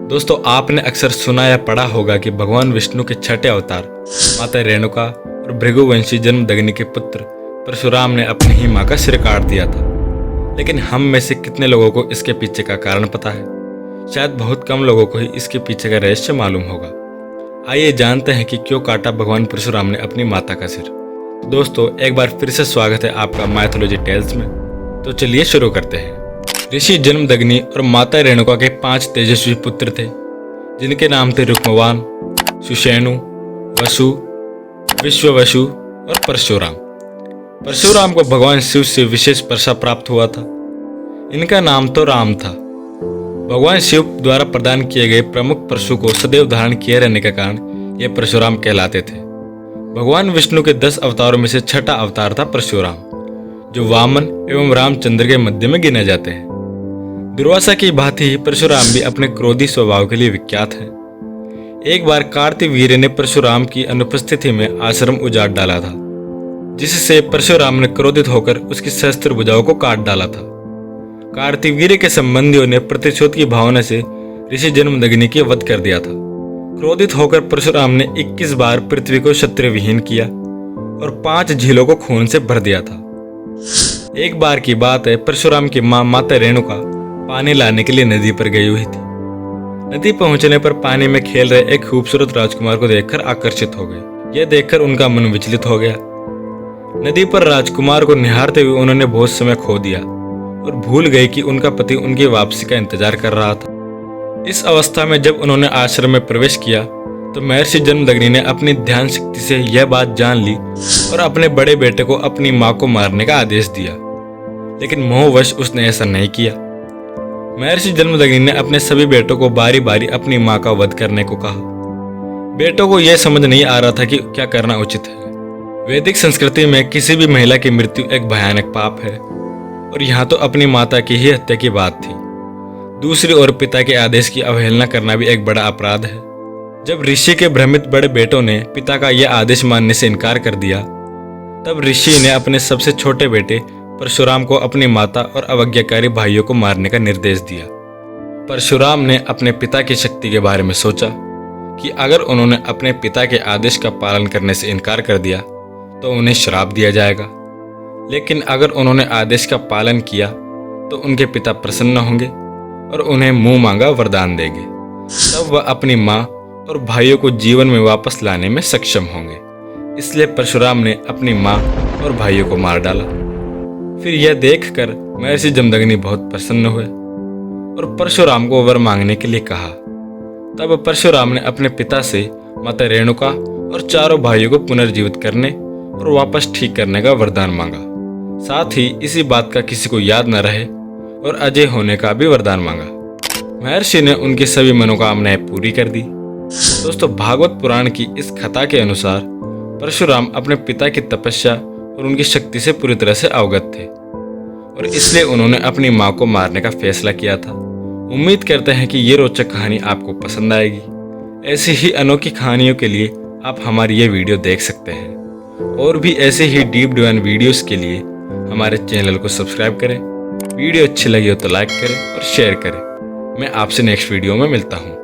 दोस्तों, आपने अक्सर सुना या पढ़ा होगा कि भगवान विष्णु के छठे अवतार माता रेणुका और भृगुवंशी जमदग्नि के पुत्र परशुराम ने अपनी ही माँ का सिर काट दिया था। लेकिन हम में से कितने लोगों को इसके पीछे का कारण पता है? शायद बहुत कम लोगों को ही इसके पीछे का रहस्य मालूम होगा। आइए जानते हैं कि क्यों काटा भगवान परशुराम ने अपनी माता का सिर। दोस्तों, एक बार फिर से स्वागत है आपका माइथोलॉजी टेल्स में। तो चलिए शुरू करते हैं। ऋषि जमदग्नि और माता रेणुका के 5 तेजस्वी पुत्र थे, जिनके नाम थे रुक्मवान, सुषेणु, वसु, विश्ववसु और परशुराम। परशुराम को भगवान शिव से विशेष वर्षा प्राप्त हुआ था। इनका नाम तो राम था। भगवान शिव द्वारा प्रदान किए गए प्रमुख परशु को सदैव धारण किए रहने के कारण ये परशुराम कहलाते थे। भगवान विष्णु के 10 अवतारों में से छठा अवतार था परशुराम, जो वामन एवं रामचंद्र के मध्य में गिने जाते हैं। दुर्वासा की भांति ही परशुराम भी अपने क्रोधी स्वभाव के लिए विख्यात है। एक बार कार्तिवीर्य ने परशुराम की अनुपस्थिति में आश्रम उजाड़ डाला था, जिससे परशुराम ने क्रोधित होकर उसकी सहस्त्र भुजाओं को काट डाला था। कार्तिवीर्य के संबंधियों ने प्रतिशोध की भावना से ऋषि जमदग्नि की वध कर दिया था। क्रोधित होकर परशुराम ने 21 बार पृथ्वी को क्षत्रिय विहीन किया और 5 झीलों को खून से भर दिया था। एक बार की बात है, परशुराम की मां माता रेणुका पानी लाने के लिए नदी पर गई हुई थी। नदी पहुंचने पर पानी में खेल रहे एक खूबसूरत राजकुमार को देखकर आकर्षित हो गई। यह देखकर उनका मन विचलित हो गया। नदी पर राजकुमार को निहारते हुए उन्होंने बहुत समय खो दिया और भूल गए कि उनका पति उनकी वापसी का इंतजार कर रहा था। इस अवस्था में जब उन्होंने आश्रम में प्रवेश किया तो महर्षि जमदग्नि ने अपनी ध्यान शक्ति से यह बात जान ली और अपने बड़े बेटे को अपनी मां को मारने का आदेश दिया। लेकिन मोहवश उसने ऐसा नहीं किया। महर्षि जमदग्नि ने अपने सभी बेटों को बारी बारी अपनी मां का वध करने को कहा। बेटों को यह समझ नहीं आ रहा था कि क्या करना उचित है। वैदिक संस्कृति में किसी भी महिला की मृत्यु एक भयानक पाप है और यहाँ तो अपनी माता की ही हत्या की बात थी। दूसरी ओर पिता के आदेश की अवहेलना करना भी एक बड़ा अपराध है। जब ऋषि के भ्रमित बड़े बेटों ने पिता का यह आदेश मानने से इनकार कर दिया, तब ऋषि ने अपने सबसे छोटे बेटे परशुराम को अपनी माता और अवज्ञाकारी भाइयों को मारने का निर्देश दिया। परशुराम ने अपने पिता की शक्ति के बारे में सोचा कि अगर उन्होंने अपने पिता के आदेश का पालन करने से इनकार कर दिया तो उन्हें श्राप दिया जाएगा, लेकिन अगर उन्होंने आदेश का पालन किया तो उनके पिता प्रसन्न होंगे और उन्हें मुंह मांगा वरदान देंगे। तब वह अपनी माँ और भाइयों को जीवन में वापस लाने में सक्षम होंगे। इसलिए परशुराम ने अपनी माँ और भाइयों को मार डाला। फिर यह देखकर महर्षि जमदग्नि बहुत प्रसन्न हुए और परशुराम को वर मांगने के लिए कहा। तब परशुराम ने अपने पिता से माता रेणुका और चारों भाइयों को पुनर्जीवित करने और वापस ठीक करने का वरदान मांगा। साथ ही इसी बात का किसी को याद न रहे और अजय होने का भी वरदान मांगा। महर्षि ने उनकी सभी मनोकामनाएं पूरी कर दी। दोस्तों, भागवत पुराण की इस कथा के अनुसार परशुराम अपने पिता की तपस्या और उनकी शक्ति से पूरी तरह से अवगत थे और इसलिए उन्होंने अपनी मां को मारने का फैसला किया था। उम्मीद करते हैं कि ये रोचक कहानी आपको पसंद आएगी। ऐसी ही अनोखी कहानियों के लिए आप हमारी ये वीडियो देख सकते हैं और भी ऐसे ही डीप डिवाइन वीडियोस के लिए हमारे चैनल को सब्सक्राइब करें। वीडियो अच्छी लगी हो तो लाइक करें और शेयर करें। मैं आपसे नेक्स्ट वीडियो में मिलता हूँ।